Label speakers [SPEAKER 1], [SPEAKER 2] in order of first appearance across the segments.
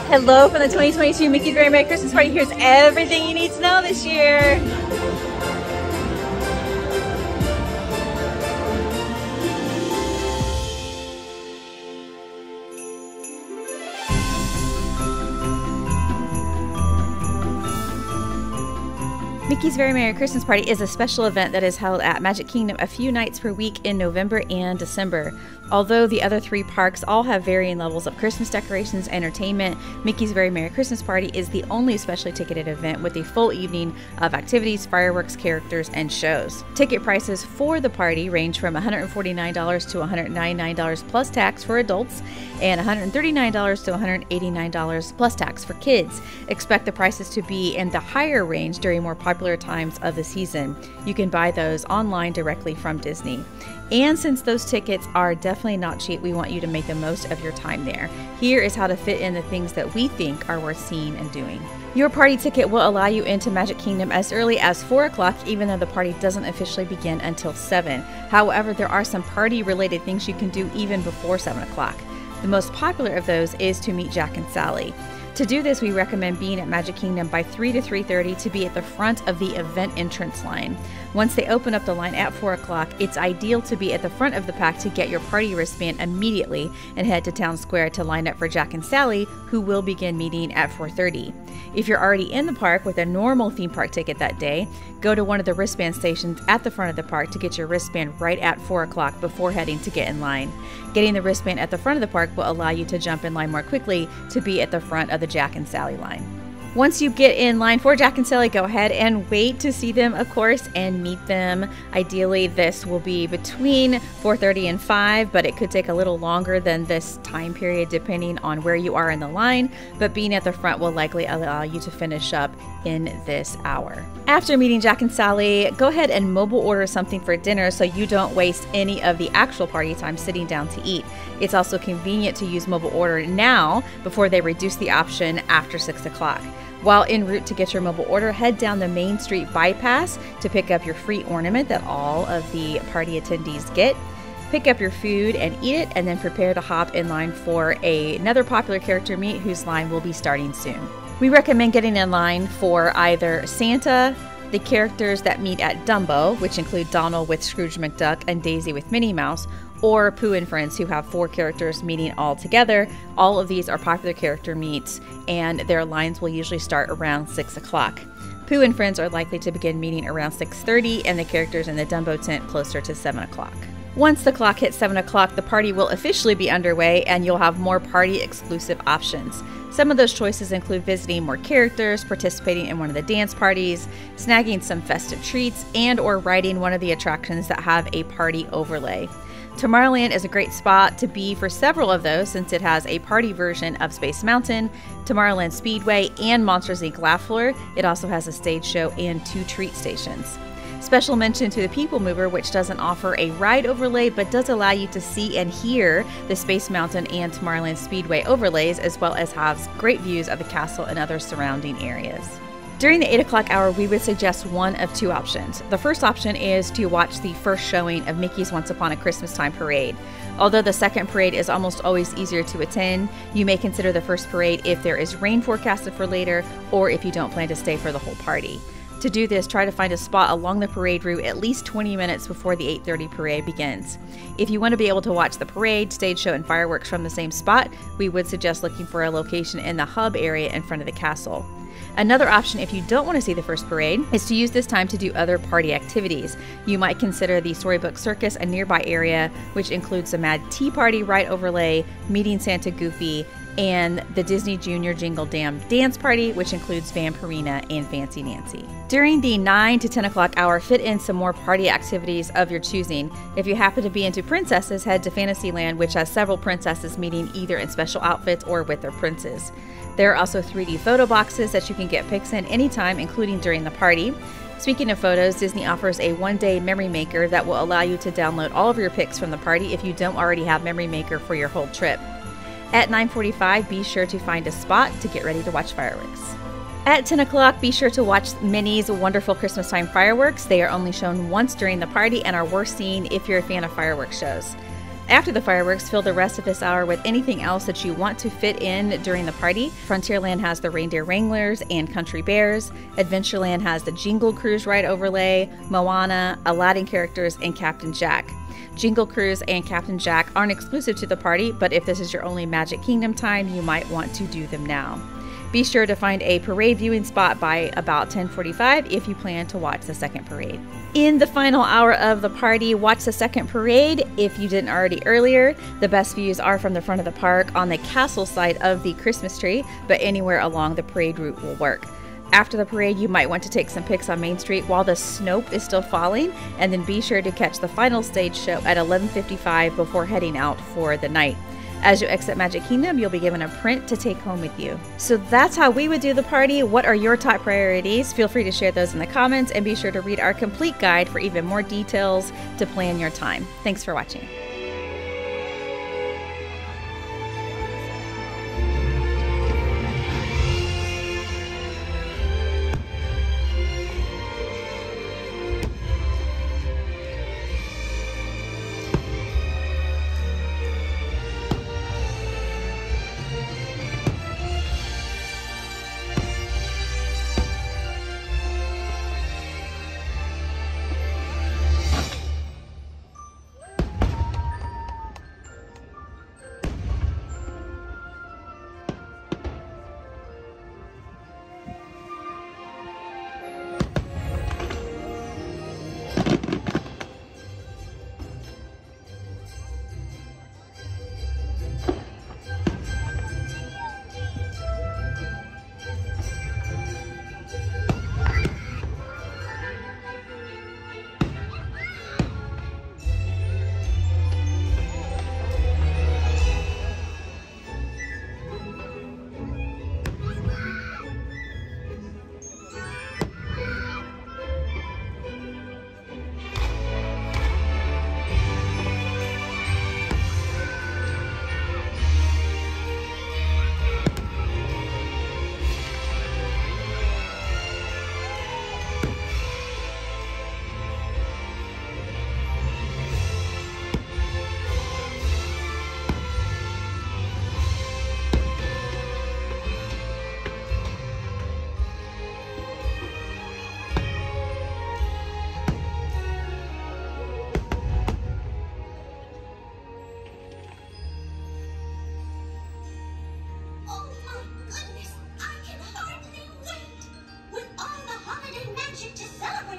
[SPEAKER 1] Hello from the 2022 Mickey's Very Merry Christmas Party. Here's everything you need to know this year. Mickey's Very Merry Christmas Party is a special event that is held at Magic Kingdom a few nights per week in November and December. Although the other three parks all have varying levels of Christmas decorations and entertainment, Mickey's Very Merry Christmas Party is the only specially ticketed event with a full evening of activities, fireworks, characters, and shows. Ticket prices for the party range from $149 to $199 plus tax for adults and $139 to $189 plus tax for kids. Expect the prices to be in the higher range during more popular times of the season. You can buy those online directly from Disney. And since those tickets are definitely not cheap, we want you to make the most of your time there. Here is how to fit in the things that we think are worth seeing and doing. Your party ticket will allow you into Magic Kingdom as early as 4 o'clock, even though the party doesn't officially begin until 7. However, there are some party-related things you can do even before 7 o'clock. The most popular of those is to meet Jack and Sally. To do this, we recommend being at Magic Kingdom by 3 to 3:30 to be at the front of the event entrance line. Once they open up the line at 4 o'clock, it's ideal to be at the front of the pack to get your party wristband immediately and head to Town Square to line up for Jack and Sally, who will begin meeting at 4:30. If you're already in the park with a normal theme park ticket that day, go to one of the wristband stations at the front of the park to get your wristband right at 4 o'clock before heading to get in line. Getting the wristband at the front of the park will allow you to jump in line more quickly to be at the front of the Jack and Sally line. Once you get in line for Jack and Sally, go ahead and wait to see them, of course, and meet them. Ideally, this will be between 4:30 and 5, but it could take a little longer than this time period depending on where you are in the line, but being at the front will likely allow you to finish up in this hour. After meeting Jack and Sally, go ahead and mobile order something for dinner so you don't waste any of the actual party time sitting down to eat. It's also convenient to use mobile order now before they reduce the option after 6 o'clock. While en route to get your mobile order, head down the Main Street bypass to pick up your free ornament that all of the party attendees get. Pick up your food and eat it, and then prepare to hop in line for another popular character meet whose line will be starting soon. We recommend getting in line for either Santa, the characters that meet at Dumbo, which include Donald with Scrooge McDuck and Daisy with Minnie Mouse, or Pooh and Friends, who have 4 characters meeting all together. All of these are popular character meets, and their lines will usually start around 6 o'clock. Pooh and Friends are likely to begin meeting around 6:30, and the characters in the Dumbo tent closer to 7 o'clock. Once the clock hits 7 o'clock, the party will officially be underway, and you'll have more party-exclusive options. Some of those choices include visiting more characters, participating in one of the dance parties, snagging some festive treats, and or riding one of the attractions that have a party overlay. Tomorrowland is a great spot to be for several of those since it has a party version of Space Mountain, Tomorrowland Speedway, and Monsters Inc. Laugh Floor. It also has a stage show and 2 treat stations. Special mention to the People Mover, which doesn't offer a ride overlay but does allow you to see and hear the Space Mountain and Tomorrowland Speedway overlays, as well as has great views of the castle and other surrounding areas. During the 8 o'clock hour, we would suggest one of 2 options. The first option is to watch the first showing of Mickey's Once Upon a Christmas Time parade. Although the second parade is almost always easier to attend, you may consider the first parade if there is rain forecasted for later or if you don't plan to stay for the whole party. To do this, try to find a spot along the parade route at least 20 minutes before the 8:30 parade begins. If you want to be able to watch the parade, stage show, and fireworks from the same spot, we would suggest looking for a location in the hub area in front of the castle. Another option, if you don't want to see the first parade, is to use this time to do other party activities. You might consider the Storybook Circus a nearby area, which includes the Mad Tea Party ride overlay, Meeting Santa Goofy, and the Disney Junior Jingle Jam Dance Party, which includes Vampirina and Fancy Nancy. During the 9 to 10 o'clock hour, fit in some more party activities of your choosing. If you happen to be into princesses, head to Fantasyland, which has several princesses meeting either in special outfits or with their princes. There are also 3D photo boxes that you can get pics in anytime, including during the party. Speaking of photos, Disney offers a 1-day memory maker that will allow you to download all of your pics from the party if you don't already have memory maker for your whole trip. At 9:45, be sure to find a spot to get ready to watch fireworks. At 10 o'clock, be sure to watch Minnie's Wonderful Christmas Time fireworks. They are only shown once during the party and are worth seeing if you're a fan of fireworks shows. After the fireworks, fill the rest of this hour with anything else that you want to fit in during the party. Frontierland has the Reindeer Wranglers and Country Bears. Adventureland has the Jingle Cruise ride overlay, Moana, Aladdin characters, and Captain Jack. Jingle Cruise and Captain Jack aren't exclusive to the party, but if this is your only Magic Kingdom time, you might want to do them now. Be sure to find a parade viewing spot by about 10:45 if you plan to watch the second parade. In the final hour of the party, watch the second parade if you didn't already earlier. The best views are from the front of the park on the castle side of the Christmas tree, but anywhere along the parade route will work. After the parade, you might want to take some pics on Main Street while the snow is still falling, and then be sure to catch the final stage show at 11:55 before heading out for the night. As you exit Magic Kingdom, you'll be given a print to take home with you. So that's how we would do the party. What are your top priorities? Feel free to share those in the comments, and be sure to read our complete guide for even more details to plan your time. Thanks for watching.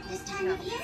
[SPEAKER 2] This time of year,